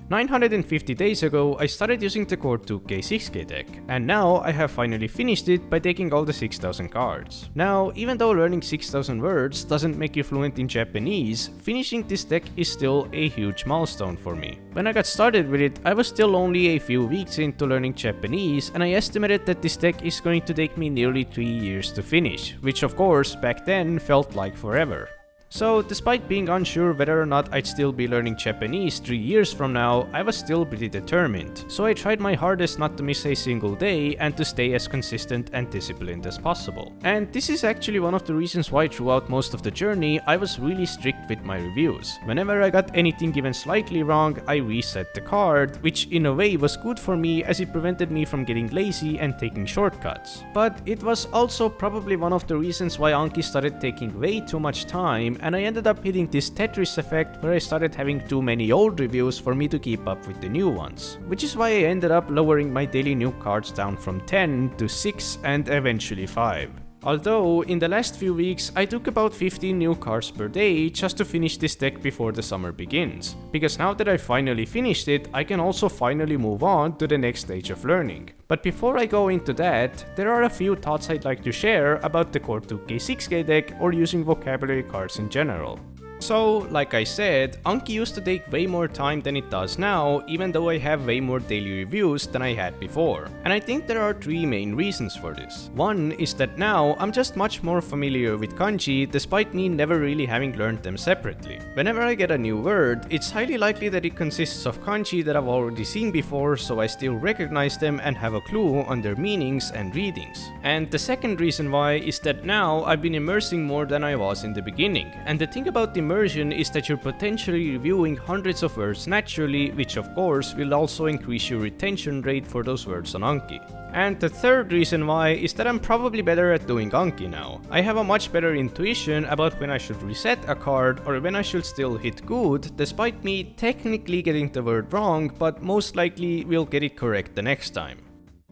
950 days ago, I started using the Core 2K 6K deck, and now I have finally finished it by taking all the 6000 cards. Now, even though learning 6000 words doesn't make you fluent in Japanese, finishing this deck is still a huge milestone for me. When I got started with it, I was still only a few weeks into learning Japanese, and I estimated that this deck is going to take me nearly 3 years to finish, which of course back then felt like forever. So, despite being unsure whether or not I'd still be learning Japanese 3 years from now, I was still pretty determined. So I tried my hardest not to miss a single day and to stay as consistent and disciplined as possible. And this is actually one of the reasons why throughout most of the journey, I was really strict with my reviews. Whenever I got anything even slightly wrong, I reset the card, which in a way was good for me as it prevented me from getting lazy and taking shortcuts. But it was also probably one of the reasons why Anki started taking way too much time, and I ended up hitting this Tetris effect where I started having too many old reviews for me to keep up with the new ones. Which is why I ended up lowering my daily new cards down from 10 to 6 and eventually 5. Although, in the last few weeks, I took about 15 new cards per day just to finish this deck before the summer begins. Because now that I finally finished it, I can also finally move on to the next stage of learning. But before I go into that, there are a few thoughts I'd like to share about the Core 2K 6K deck or using vocabulary cards in general. So, like I said, Anki used to take way more time than it does now, even though I have way more daily reviews than I had before. And I think there are 3 main reasons for this. One is that now I'm just much more familiar with kanji despite me never really having learned them separately. Whenever I get a new word, it's highly likely that it consists of kanji that I've already seen before, so I still recognize them and have a clue on their meanings and readings. And the second reason why is that now I've been immersing more than I was in the beginning. And the thing about the immersion is that you're potentially reviewing hundreds of words naturally, which of course will also increase your retention rate for those words on Anki. And the third reason why is that I'm probably better at doing Anki now. I have a much better intuition about when I should reset a card or when I should still hit good, despite me technically getting the word wrong, but most likely will get it correct the next time.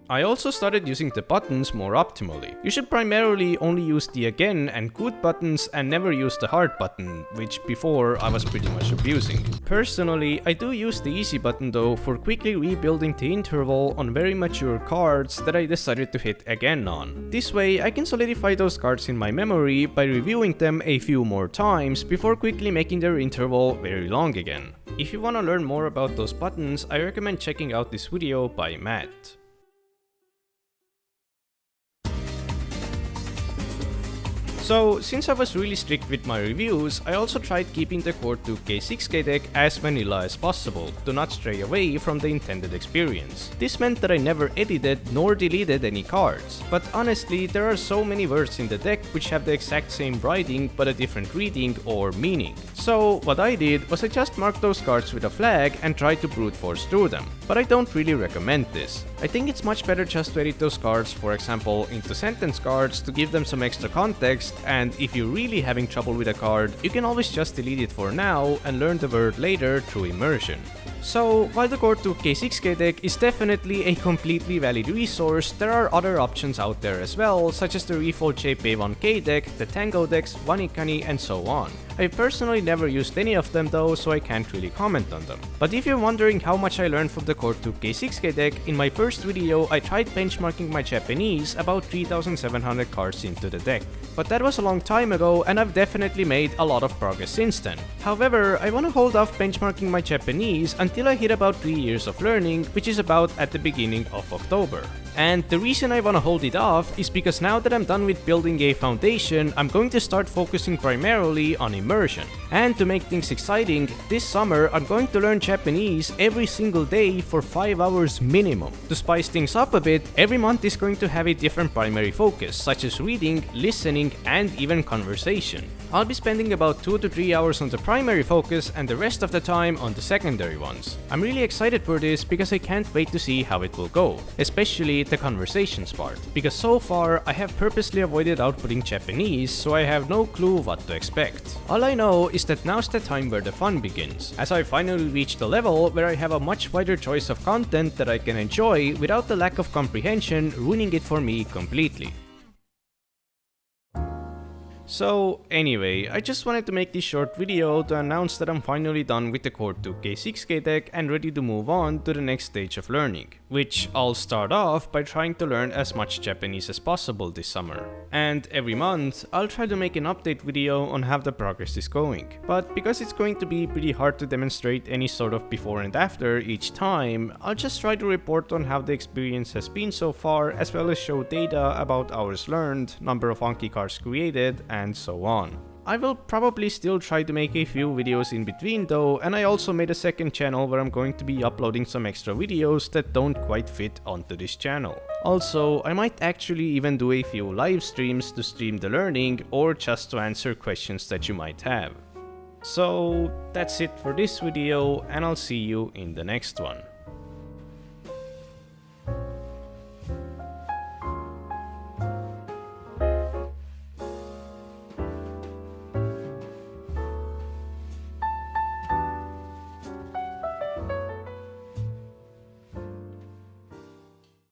I also started using the buttons more optimally. You should primarily only use the again and good buttons and never use the hard button, which before I was pretty much abusing. Personally, I do use the easy button though for quickly rebuilding the interval on very mature cards that I decided to hit again on. This way I can solidify those cards in my memory by reviewing them a few more times before quickly making their interval very long again. If you want to learn more about those buttons, I recommend checking out this video by Matt. So, since I was really strict with my reviews, I also tried keeping the Core 2K 6K deck as vanilla as possible, to not stray away from the intended experience. This meant that I never edited nor deleted any cards, but honestly, there are so many words in the deck which have the exact same writing but a different reading or meaning. So, what I did was I just marked those cards with a flag and tried to brute force through them. But I don't really recommend this. I think it's much better just to edit those cards, for example, into sentence cards to give them some extra context, and if you're really having trouble with a card, you can always just delete it for now and learn the word later through immersion. So, while the Core 2K 6K deck is definitely a completely valid resource, there are other options out there as well, such as the Refold Shape A1K deck, the Tango decks, Wanikani, and so on. I've personally never used any of them though, so I can't really comment on them. But if you're wondering how much I learned from the Core 2K 6K deck, in my first video I tried benchmarking my Japanese about 3700 cards into the deck. But that was a long time ago and I've definitely made a lot of progress since then. However, I want to hold off benchmarking my Japanese until I hit about 3 years of learning, which is about at the beginning of October. And the reason I want to hold it off is because now that I'm done with building a foundation, I'm going to start focusing primarily on immersion. And to make things exciting, this summer I'm going to learn Japanese every single day for 5 hours minimum. To spice things up a bit, every month is going to have a different primary focus, such as reading, listening, and even conversation. I'll be spending about 2 to 3 hours on the primary focus and the rest of the time on the secondary ones. I'm really excited for this because I can't wait to see how it will go, especially the conversations part, because so far I have purposely avoided outputting Japanese, so I have no clue what to expect. All I know is that now's the time where the fun begins, as I finally reached a level where I have a much wider choice of content that I can enjoy without the lack of comprehension ruining it for me completely. So anyway, I just wanted to make this short video to announce that I'm finally done with the Core 2 K6K deck and ready to move on to the next stage of learning, which I'll start off by trying to learn as much Japanese as possible this summer. And every month, I'll try to make an update video on how the progress is going. But because it's going to be pretty hard to demonstrate any sort of before and after each time, I'll just try to report on how the experience has been so far, as well as show data about hours learned, number of Anki cards created, and so on. I will probably still try to make a few videos in between though, and I also made a second channel where I'm going to be uploading some extra videos that don't quite fit onto this channel. Also, I might actually even do a few live streams to stream the learning or just to answer questions that you might have. So that's it for this video, and I'll see you in the next one.